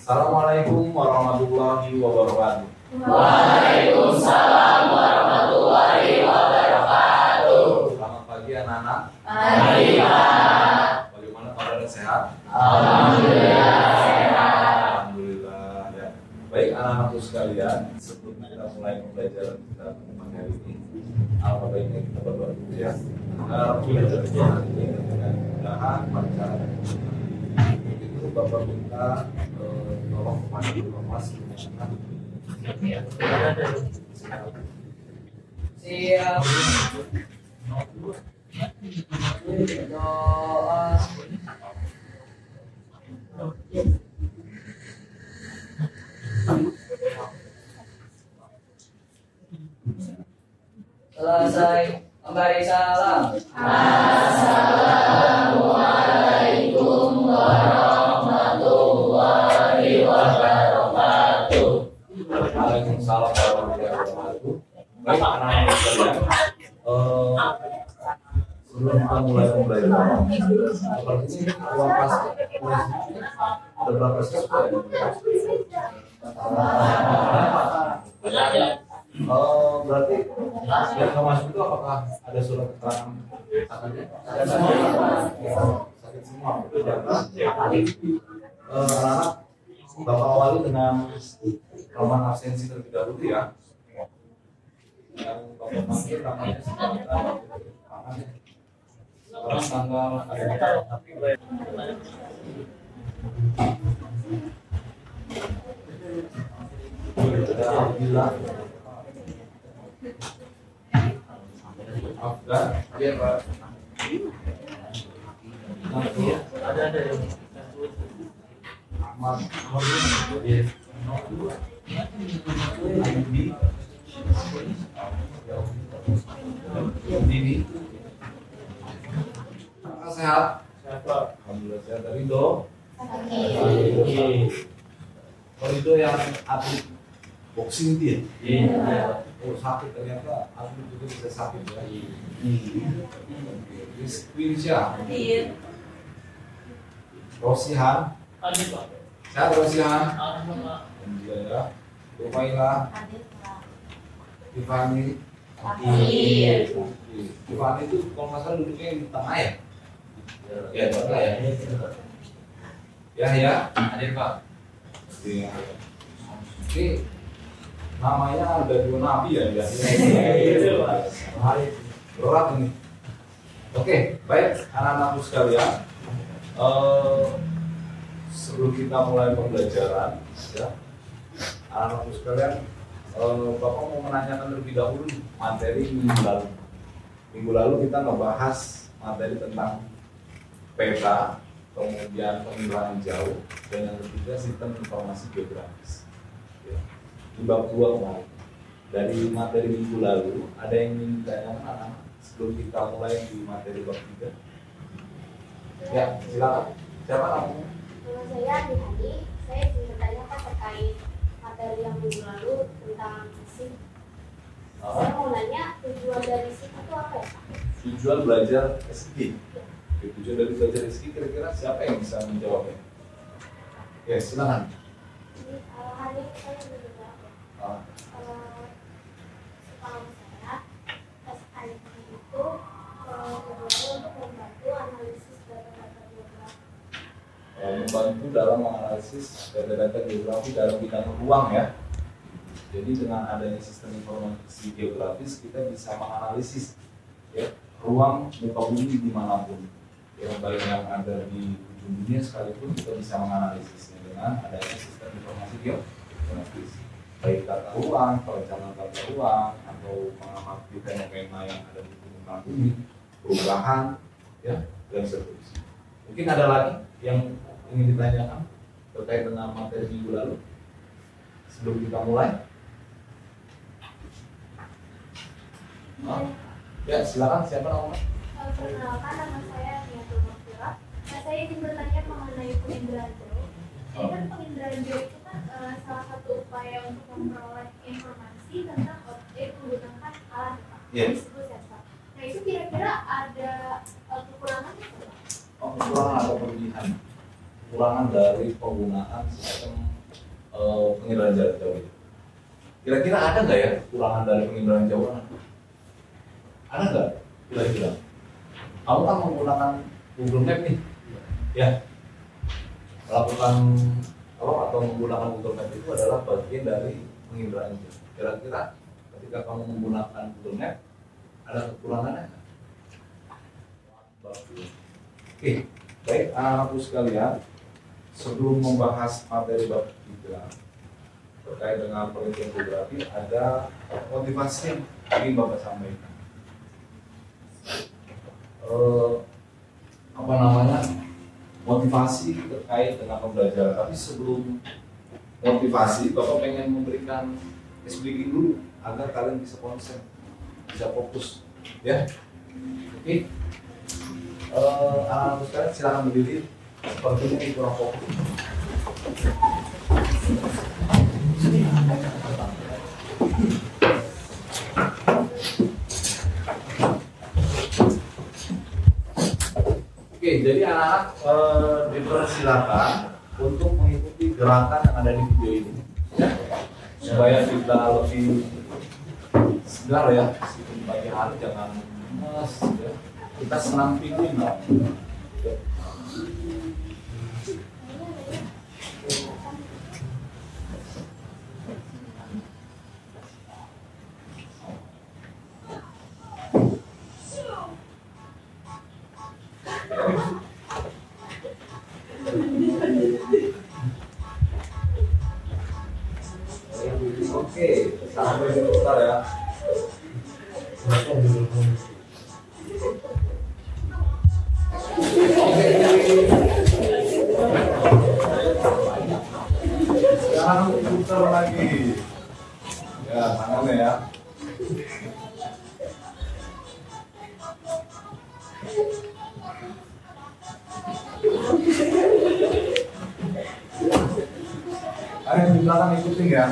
Assalamualaikum warahmatullahi wabarakatuh. Waalaikumsalam warahmatullahi wabarakatuh. Selamat pagi anak-anak. Pagi Pak. Bagaimana kabarnya, sehat? Alhamdulillah sehat. Alhamdulillah ya. Baik anak-anakku sekalian, sebelum kita mulai pembelajaran kita tentang hari ini, alangkah baiknya kita berdoa dulu ya. Agar pembelajaran hari ini dengan mudahan lancar. Itu Bapak minta tolong kepada Bapak Mas menyampaikan. Siap. Doa. Selesai memberi salam. Assalamualaikum warahmatullahi wabarakatuh. Waalaikumsalam warahmatullahi wabarakatuh. Baik anak-anak sekalian, sebelum kita mulai pembelajaran, seperti ini ruang kelas ada berapa siswa? Berarti yang kamu masuk itu apakah ada surat keterangan sakitnya? Ada semua. Sakit semua. Anak-anak Bapak awali dengan ramalan absensi terlebih dahulu ya. Yang Bapak panggil namanya sekarang tanggal Alhamdulillah. Afgan, iya Pak. Ada yang Ahmad, Ayubi, Dini. Apakah sehat? Sehat Pak. Alhamdulillah sehat. Ridho. Kalau itu yang atlet boxing dia. Iya. Oh sakit ternyata atlet juga bisa sakit ya. Rizky Rosihan. Sehat Rosihan. Alhamdulillah ya. Rumaila. Tiffany. Tiffany itu kalau nggak salah duduknya di tengah ya. Ya tengah ya. Ya. Hadir Pak. Iya. Ini namanya ada dua nabi ya. Berat ini. Oke, baik anak-anakku sekalian. Sebelum kita mulai pembelajaran, ya, anak-anakku sekalian, Bapak mau menanyakan terlebih dahulu materi minggu lalu. Minggu lalu kita membahas materi tentang peta, kemudian penginderaan jauh, dan yang ketiga sistem informasi geografis. Ya. Di bab 2 kemarin. Dari materi minggu lalu, ada yang ingin ditanyakan anak sebelum kita mulai di materi bab 3? Ya, silakan. Siapa namanya? Nama saya Adi. Saya ingin bertanyakan terkait materi yang minggu lalu tentang SIP. Saya mau nanya tujuan dari SIP itu apa ya Pak? Tujuan belajar SIP. Tujuan dari belajar SIP kira-kira siapa yang bisa menjawabnya? Ya, silakan. Hari ini saya juga setahu saya SIP itu tujuannya untuk membantu analisis data-data geografi. Membantu dalam menganalisis data-data geografi dalam bidang ruang ya. Jadi dengan adanya sistem informasi geografis kita bisa menganalisis ya, ruang muka bumi dimanapun. Ya, baik yang ada di ujung dunia sekalipun kita bisa menganalisisnya dengan adanya sistem informasi geografis. Baik tata ruang, perencanaan tata ruang, atau mengamati fenomena yang ada di permukaan bumi, perubahan, ya, dan seterusnya. Mungkin ada lagi yang ingin ditanyakan terkait dengan materi minggu lalu sebelum kita mulai? Ya, silakan. Siapa namanya? Perkenalkan, nama saya Niatul Mafira. Saya ingin bertanya mengenai penginderaan jauh. Jadi kan penginderaan jauh itu kan salah satu upaya untuk memperoleh informasi tentang objek menggunakan alat disebut sensor. Nah itu kira-kira ada kekurangannya? Kekurangan atau kelebihan? Kekurangan kekurangan dari penggunaan sistem penginderaan jarak jauh itu. Kira-kira ada nggak ya kekurangan dari penginderaan jauh? Ada nggak? Kira-kira? Kamu kan menggunakan Google Map nih, ya, melakukan atau menggunakan Google Map itu adalah bagian dari penginderaan jauh. Kira-kira ketika kamu menggunakan Google Map ada kekurangannya? Bagus. Oke, baik anak-anakku sekalian, sebelum membahas materi bab 3 terkait dengan penelitian geografi, ada motivasi yang ingin Bapak sampaikan. Motivasi terkait dengan pembelajaran. Tapi sebelum motivasi, Bapak pengen memberikan speaking dulu agar kalian bisa konsen, bisa fokus, ya. Oke. Anak-anak sekalian silakan berdiri. Sepertinya ini kurang fokus. Oke, jadi anak-anak dipersilakan untuk mengikuti gerakan yang ada di video ini, ya, supaya kita lebih segar ya. Meskipun pagi hari jangan lemes, ya. Kita senam pinggir lah. Ya. Oke, sampai sebentar ya. Sekarang putar lagi. Ya, tangannya ya. Ayo di belakang ikutin ya.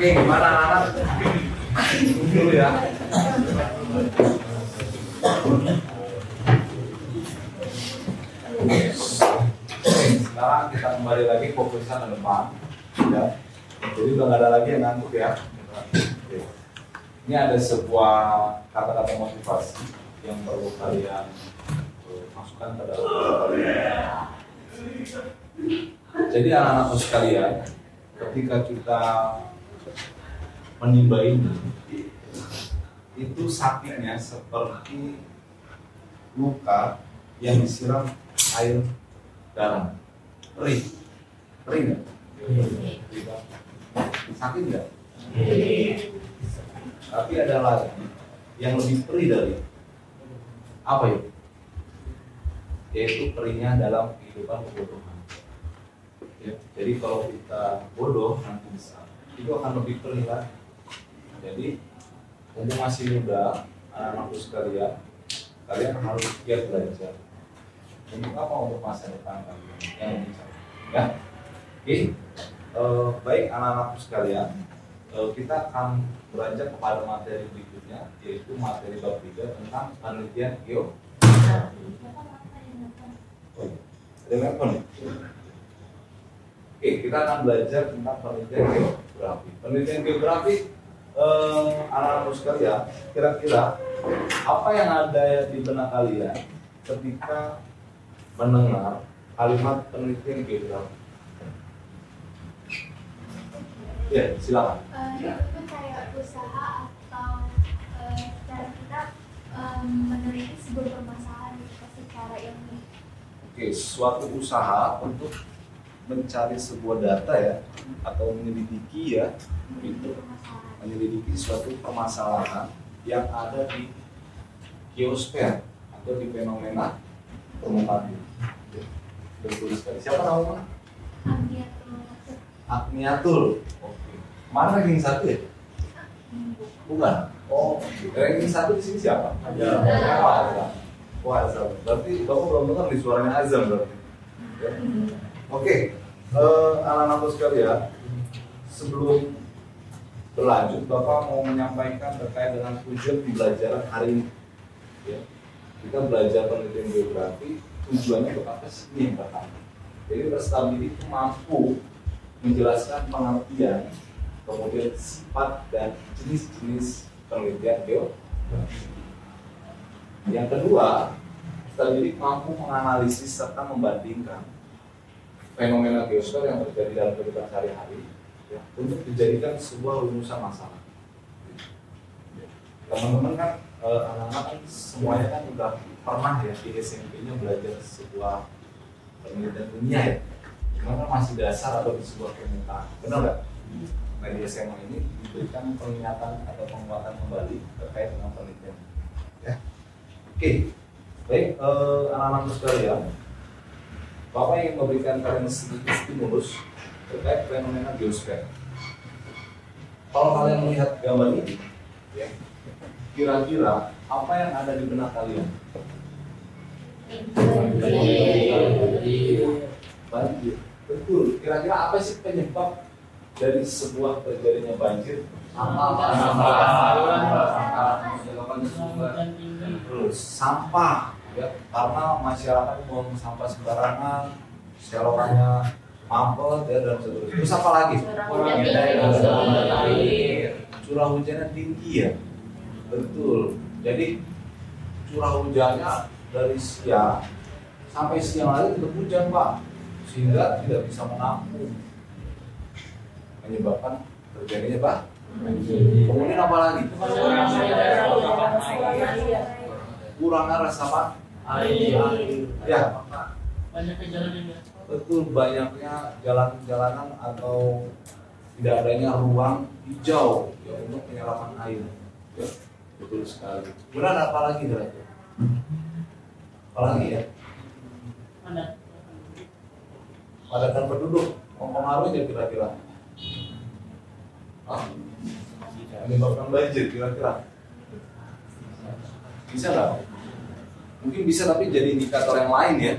Oke, gimana anak? Dulu ya. Sekarang kita kembali lagi fokusnya ke depan, ya. Jadi udah nggak ada lagi yang ngantuk ya. Oke. Ini ada sebuah kata-kata motivasi yang perlu kalian masukkan ke dalam kalian. Jadi anak-anak sekalian, ketika kita menimba ini, itu sakitnya seperti luka yang disiram air garam. Perih nggak? Sakit nggak? Tapi ada lagi yang lebih perih dari apa ya? Yaitu perihnya dalam kehidupan kebodohan. Ya, jadi kalau kita bodoh nanti bisa, itu akan lebih perih lagi. Jadi mumpung masih muda, anak-anakku sekalian, kalian harus giat belajar. Untuk apa? Untuk masa depan kalian yang lebih cerah. Ya, oke. Baik anak-anakku sekalian, kita akan beranjak kepada materi berikutnya, yaitu materi bab 3 tentang penelitian geografi. Oh, ada telepon ya? Oke, kita akan belajar tentang penelitian geografi. geografi. Penelitian geografi, anak-anak sekalian, kira-kira apa yang ada di benak kalian ketika mendengar kalimat penelitian geografi? Ya, silakan. Itu kayak usaha atau cara kita meneliti sebuah permasalahan secara ilmiah. Oke, suatu usaha untuk mencari sebuah data ya, atau menyelidiki ya, itu menyelidiki suatu permasalahan yang ada di geosfer atau di fenomena permukaan bumi. Betul sekali. Siapa namanya? Agniatul. Oke. Mana ranking 1 ya? Bukan. Oh, ranking 1 di sini siapa? Azam. Wah, Azam. Berarti Bapak belum dengar di suaranya Azam berarti. Ya. Oke. Anak-anak sekalian, sebelum berlanjut, Bapak mau menyampaikan terkait dengan tujuan pembelajaran hari ini. Ya. Kita belajar penelitian geografi, tujuannya untuk apa sih? Ini yang pertama. Jadi Restabili itu mampu menjelaskan pengertian, kemudian sifat dan jenis-jenis penelitian geografi. Yang kedua, Restabili mampu menganalisis serta membandingkan fenomena geosfer yang terjadi dalam kehidupan sehari-hari ya, untuk dijadikan sebuah rumusan masalah. Teman-teman kan, anak-anak kan semuanya kan udah pernah ya di SMP-nya belajar sebuah penelitian ilmiah ya. Cuma kan masih dasar atau di sebuah permukaan, benar nggak? Nah di SMA ini diberikan pengingatan atau penguatan kembali terkait dengan penelitian. Ya. Oke, baik anak-anak sekalian, Bapak ingin memberikan kalian sedikit stimulus terkait fenomena geosfer. Kalau kalian melihat gambar ini, ya, kira-kira apa yang ada di benak kalian? Banjir. Betul. Kira-kira apa sih penyebab dari sebuah terjadinya banjir? Terus sampah, ya, karena masyarakat buang sampah sembarangan, selokannya mampet ya, dan seterusnya. Terus apa lagi? Curah hujannya tinggi ya. Betul. Jadi curah hujannya dari siang sampai siang lagi tetap hujan, Pak, sehingga tidak bisa menampung, menyebabkan terjadinya Pak. Kemudian apa lagi? Kurangnya resapan air. Ya, Banyaknya jalan. betul, banyaknya jalan-jalanan atau tidak adanya ruang hijau ya, untuk penyerapan air. Ya, betul sekali. Kemudian apa lagi kira-kira? Apalagi ya? Padatan penduduk mempengaruhi kira-kira. Menyebabkan banjir kira-kira. Bisa nggak? Mungkin bisa, tapi jadi indikator yang lain ya.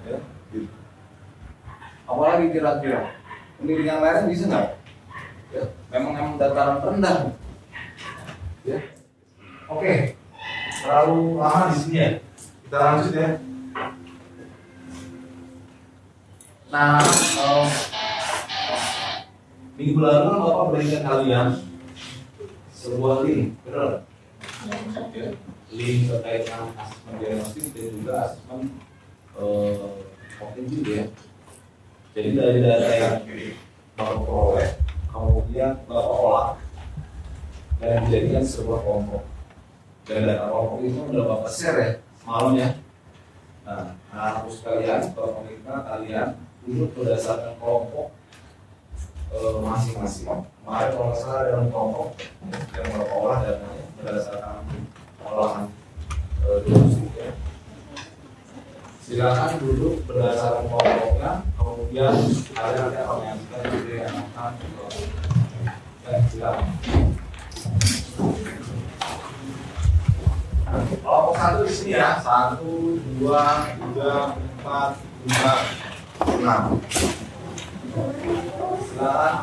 Ya, gitu. Apalagi kira-kira? Pendidikan lain bisa nggak? Ya, memang dataran rendah. Ya. Oke. Terlalu lama di sini ya. Kita lanjut ya. Nah, minggu lalu Bapak berikan kalian sebuah link, benar? Ya, link terkait dengan asesmen diagnostik dan juga asesmen optimis ya. Jadi dari data yang Bapak peroleh, kemudian Bapak olah dan dijadikan sebuah kelompok. Dan data kelompok itu sudah Bapak share ya semalam ya. Nah, anak-anak sekalian, Bapak minta kalian untuk berdasarkan kelompok masing-masing. Kemarin kalau nggak salah dalam kelompok yang Bapak olah datanya berdasarkan olahan diagnostik ya. Silakan duduk berdasarkan kelompoknya, kemudian kalian akan mengajukan ide yang akan silakan. Kelompok 1 di sini ya, 1, 2, 3, 4, 5, 6. Silakan.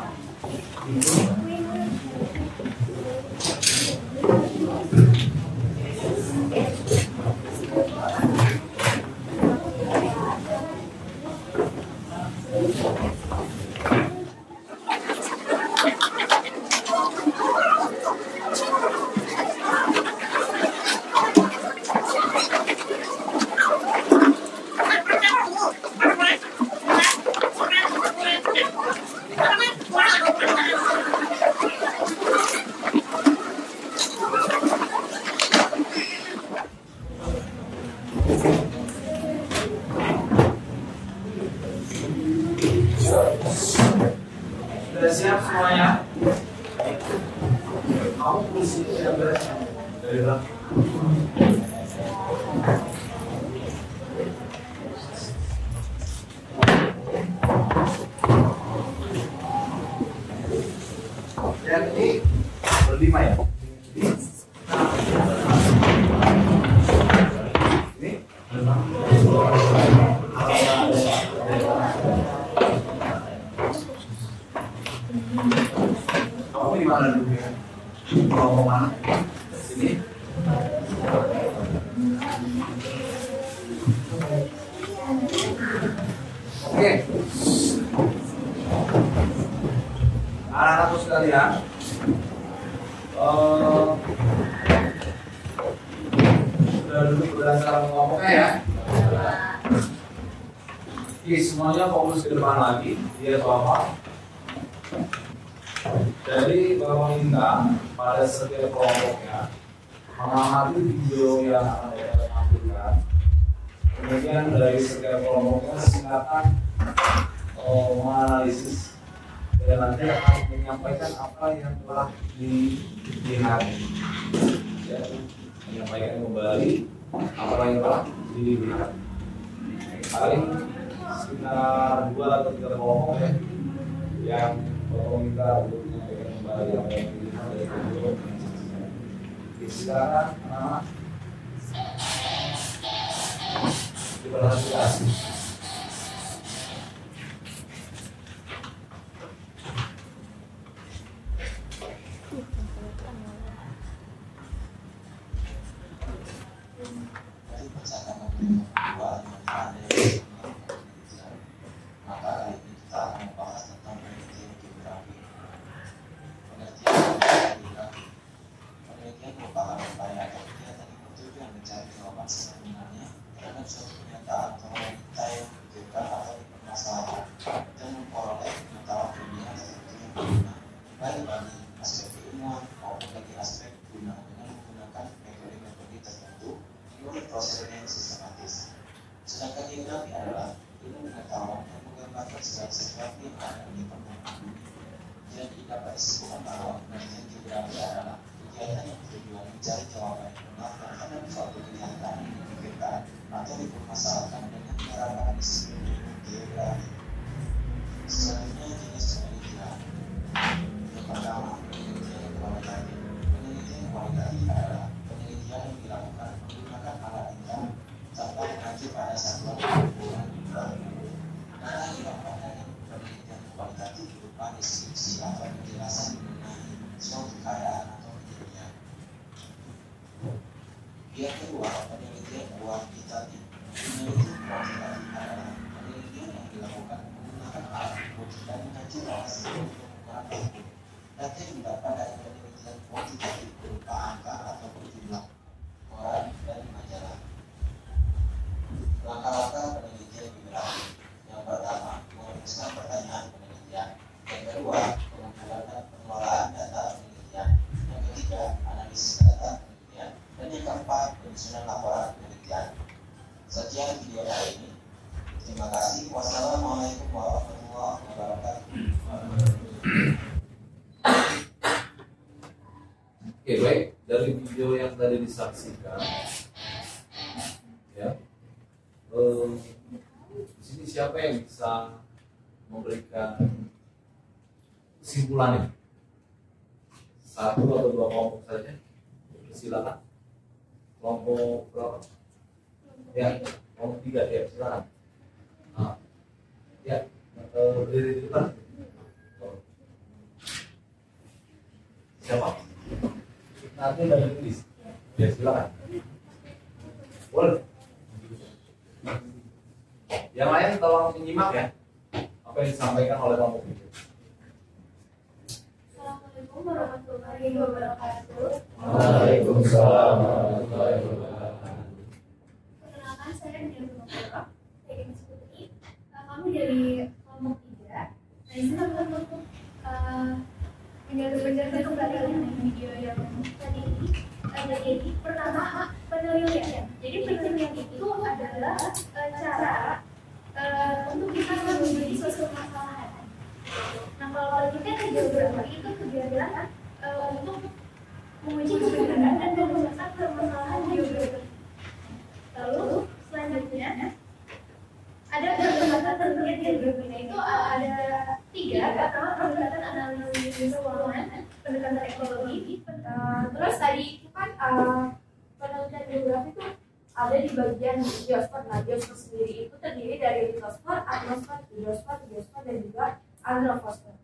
Kamu tulis itu yang beres dari belakang. Yang ini berlima ya. Kamu di mana dulu ya? Mau mana? Sini. Oke. Anak-anakku sekalian, sudah duduk berdasarkan kelompoknya ya. Oke, semuanya fokus ke depan lagi. Lihat Bapak. Jadi Bapak minta pada setiap kelompoknya mengamati video yang akan saya tampilkan. Kemudian dari setiap kelompoknya singkatan menganalisis dan nanti akan menyampaikan apa yang telah dilihat. Ya, menyampaikan kembali apa yang telah dilihat. Paling sekitar 2 atau 3 kelompok ya yang minta untuk menyampaikan kembali apa yang dilihat dari video. Silakan anak-anak diperhatikan. Yang kedua, penelitian kuantitatif. Penelitian kuantitatif adalah penelitian yang dilakukan menggunakan alat ukur dan mengacu hasil pengukuran output. Data yang didapat dari penelitian kuantitatif berupa angka ataupun jumlah koran dan majalah. Langkah-langkah penelitian bibliografi. Yang pertama, merumuskan pertanyaan penelitian. Yang kedua, pengumpulan dan pengelolaan data penelitian. Yang ketiga, analisis data penelitian. Dan yang keempat, penyusunan laporan penelitian. Sekian video hari ini. Terima kasih. Wassalamualaikum warahmatullahi wabarakatuh. Oke, baik. Dari video yang tadi disaksikan, ya, di sini siapa yang bisa memberikan kesimpulannya? 1 atau 2 kelompok saja. Silakan. Kelompok berapa? Ya, kelompok 3 ya, silakan. Nah, ya, berdiri di depan. Siapa? Nanti dari tulis. Ya, silakan. Boleh. Yang lain tolong menyimak ya apa yang disampaikan oleh kelompok itu. Assalamualaikum warahmatullahi wabarakatuh. Waalaikumsalam warahmatullahi wabarakatuh. Perkenalkan, saya Nia Purnomo, saya Denis Putri. Kami dari kelompok 3. Nah, ini teman untuk menjelaskan kembali dengan video yang tadi ini. Jadi pertama penelitian. Jadi penelitian itu adalah cara untuk kita menjadi suatu permasalahan. Nah, kalau penelitian geografi itu kegiatan untuk menguji kebenaran dan pembahasan permasalahan geografi. Lalu selanjutnya ada pendekatan terkait geografi. Nah, itu ada 3. Pertama pendekatan analisis keuangan, pendekatan ekologi. Terus tadi itu kan penelitian geografi itu ada di bagian geosfer. Nah, geosfer sendiri itu terdiri dari litosfer, atmosfer, hidrosfer, geosfer, dan juga antroposfer.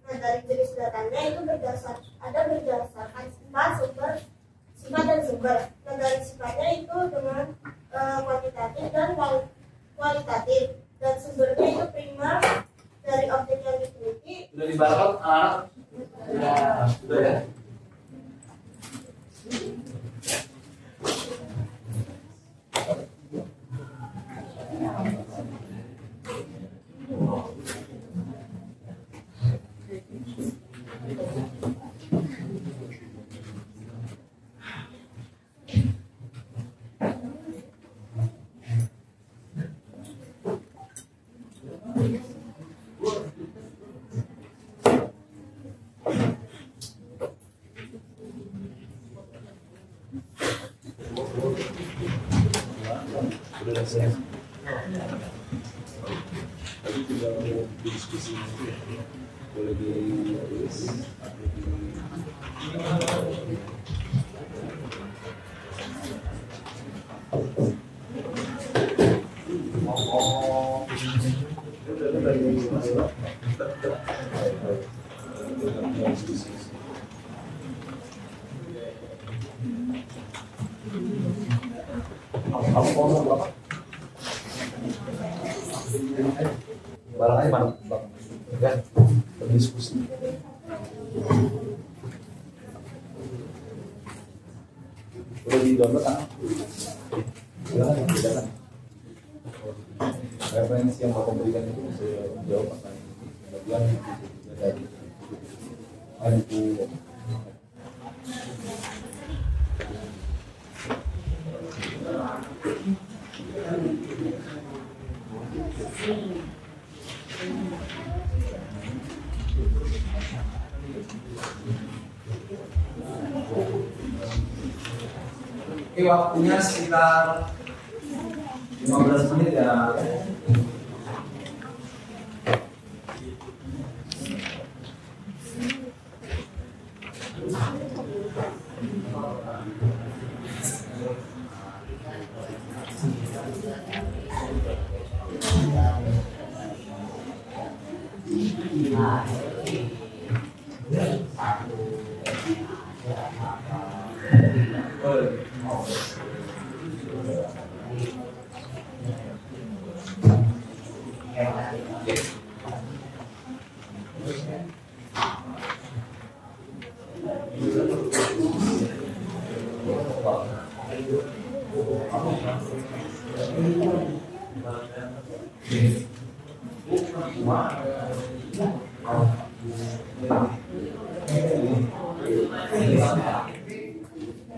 Nah, dari jenis datanya itu berdasarkan 4 sumber sifat dan sumber. Nah, dari sifatnya itu dengan kuantitatif dan kualitatif, dan sumbernya itu primer dari objek yang diteliti. Sudah dibareng anak-anak? Sudah ya? Sudah selesai. Tadi tinggal diskusi nanti ya. Boleh ditulis atau di barang aja mana kan berdiskusi. Udah di download kan? Silakan. Referensi yang bapak berikan itu bisa jawab pertanyaan bagian dari itu. Oke, waktunya sekitar 15 menit ya.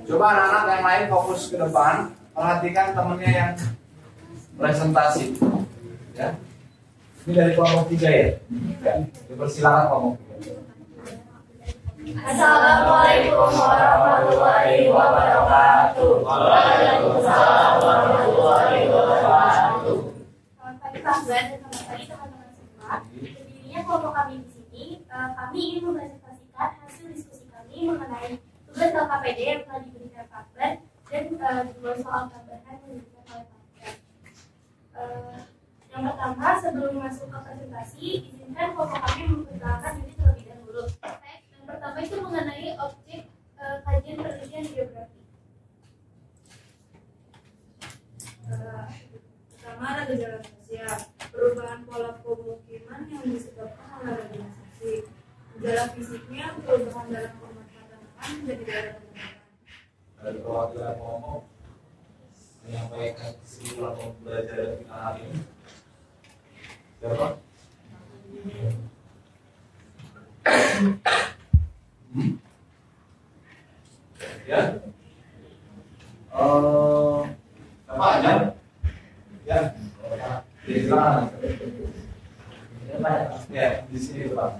Coba anak-anak yang lain fokus ke depan, perhatikan temennya yang presentasi. Ya. Ini dari kelompok 3 ya? Ya. Dipersilakan kelompok 3. Assalamualaikum warahmatullahi wabarakatuh. Waalaikumsalam warahmatullahi wabarakatuh. Selamat pagi Pak Glenn dan selamat pagi teman-teman semua. Berdirinya kelompok kami di sini, kami ingin mempresentasikan hasil diskusi kami mengenai tugas LKPD yang telah diberikan Pak Glenn dan 2 soal tambahan yang diberikan oleh Pak Glenn. Yang pertama, sebelum masuk ke presentasi, izinkan kelompok kami memperkenalkan diri terlebih dahulu. Yang pertama itu mengenai objek kajian penelitian geografi. Pertama, ada gejala sosial, perubahan pola pemukiman yang disebabkan oleh urbanisasi. Gejala fisiknya, perubahan dalam pemanfaatan lahan menjadi daerah pemanfaatan. Dari perwakilan kelompok menyampaikan kesimpulan pembelajaran kita hari ini. Siapa? Ya? Siapa aja? Ya? Di sana. Ya, di sini Pak.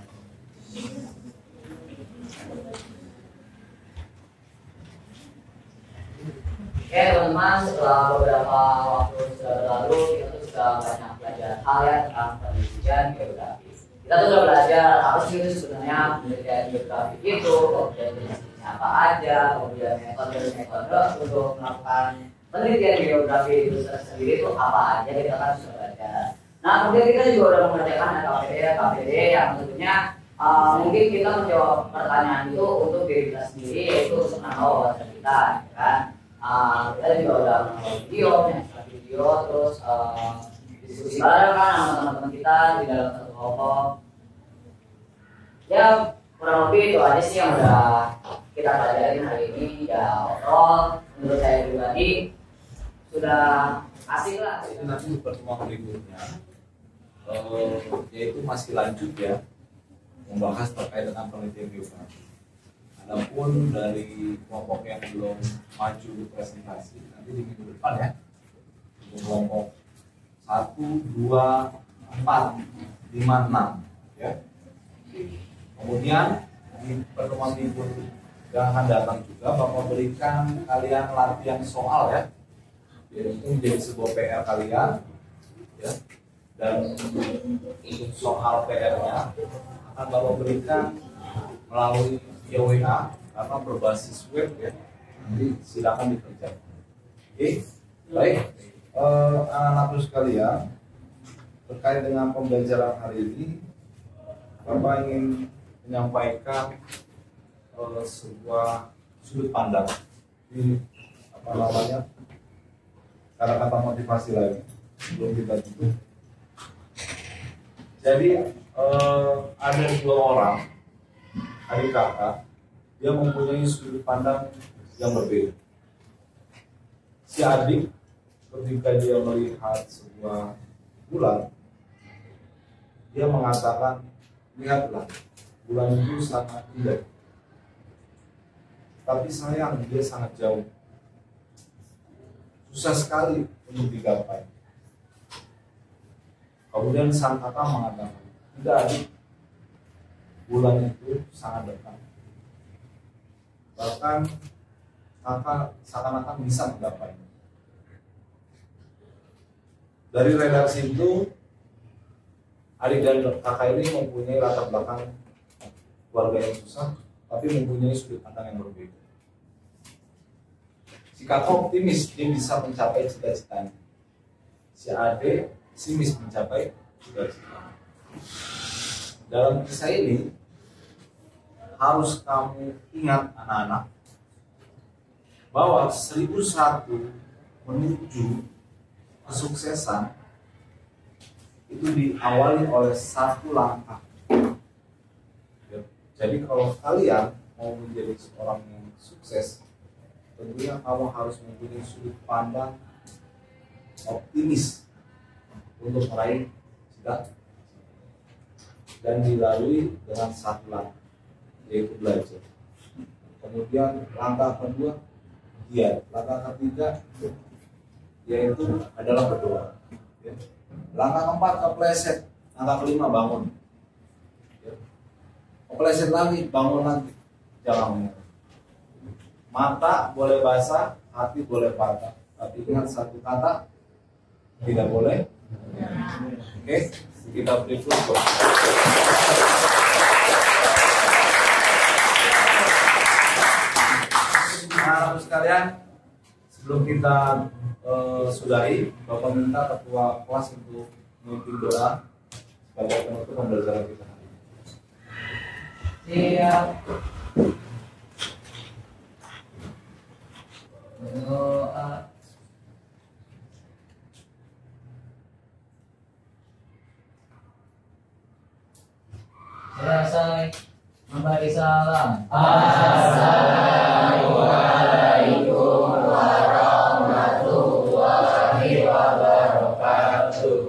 Oke teman-teman, setelah beberapa waktu sudah berlalu, kita tuh sudah banyak belajar hal ya tentang penelitian geografi. Kita tuh sudah belajar apa sih itu sebenarnya penelitian geografi itu, kemudian jenisnya apa aja, kemudian metode-metode untuk melakukan penelitian geografi itu sendiri itu apa aja, kita kan sudah belajar. Nah kemudian kita juga sudah mengerjakan KPD yang tentunya mungkin kita menjawab pertanyaan itu untuk diri kita sendiri, yaitu untuk menambah wawasan kita, kan? Kita juga udah menonton video, terus diskusi bareng kan sama teman-teman kita di dalam satu kelompok. Ya kurang lebih itu aja sih yang udah kita pelajarin hari ini. Ya overall menurut saya pribadi sudah asik lah. Itu nanti pertemuan berikutnya yaitu masih lanjut ya, membahas terkait dengan penelitian geografi. Adapun dari kelompok yang belum maju presentasi nanti di minggu depan ya, untuk kelompok 1, 2, 4, 5, 6 ya. Kemudian di pertemuan minggu yang akan datang juga Bapak berikan kalian latihan soal ya, yaitu menjadi sebuah PR kalian ya. Dan untuk soal PR-nya akan Bapak berikan melalui via WA karena berbasis web ya. Jadi silakan dikerjakan. Oke, baik. Anak-anakku sekalian, terkait dengan pembelajaran hari ini, Bapak ingin menyampaikan sebuah sudut pandang di kata-kata motivasi lagi sebelum kita tutup. Jadi ada 2 orang adik kakak, dia mempunyai sudut pandang yang berbeda. Si adik ketika dia melihat sebuah bulan, dia mengatakan, lihatlah, bulan itu sangat indah. Tapi sayang, dia sangat jauh. Susah sekali untuk digapai. Kemudian sang kakak mengatakan, tidak adik, bulan itu sangat dekat. Bahkan kakak seakan-akan bisa menggapainya. Dari redaksi itu, adik dan kakak ini mempunyai latar belakang keluarga yang susah, tapi mempunyai sudut pandang yang berbeda. Si kakak optimis dia bisa mencapai cita-citanya. Si adik pesimis mencapai cita-citanya. Dalam kisah ini harus kamu ingat anak-anak bahwa 1001 menuju kesuksesan itu diawali oleh 1 langkah. Jadi kalau kalian mau menjadi seorang yang sukses, tentunya kamu harus mempunyai sudut pandang optimis untuk meraih cita-cita. Dan dilalui dengan 1 langkah, yaitu belajar. Kemudian langkah kedua, giat. Langkah ketiga, yaitu adalah berdoa. Langkah keempat, kepleset. Langkah kelima, bangun. Kepleset lagi, bangun lagi. Jangan menyerah. Mata boleh basah, hati boleh patah. Tapi ingat satu kata, tidak boleh. Oke, kita beri tepuk. Anak-anak sekalian, sebelum kita sudahi, Bapak minta ketua kelas untuk memimpin doa sebagai penutup pembelajaran kita hari ini. Siap. Doa. Selesai memberi salam. Assalamualaikum warahmatullahi wabarakatuh.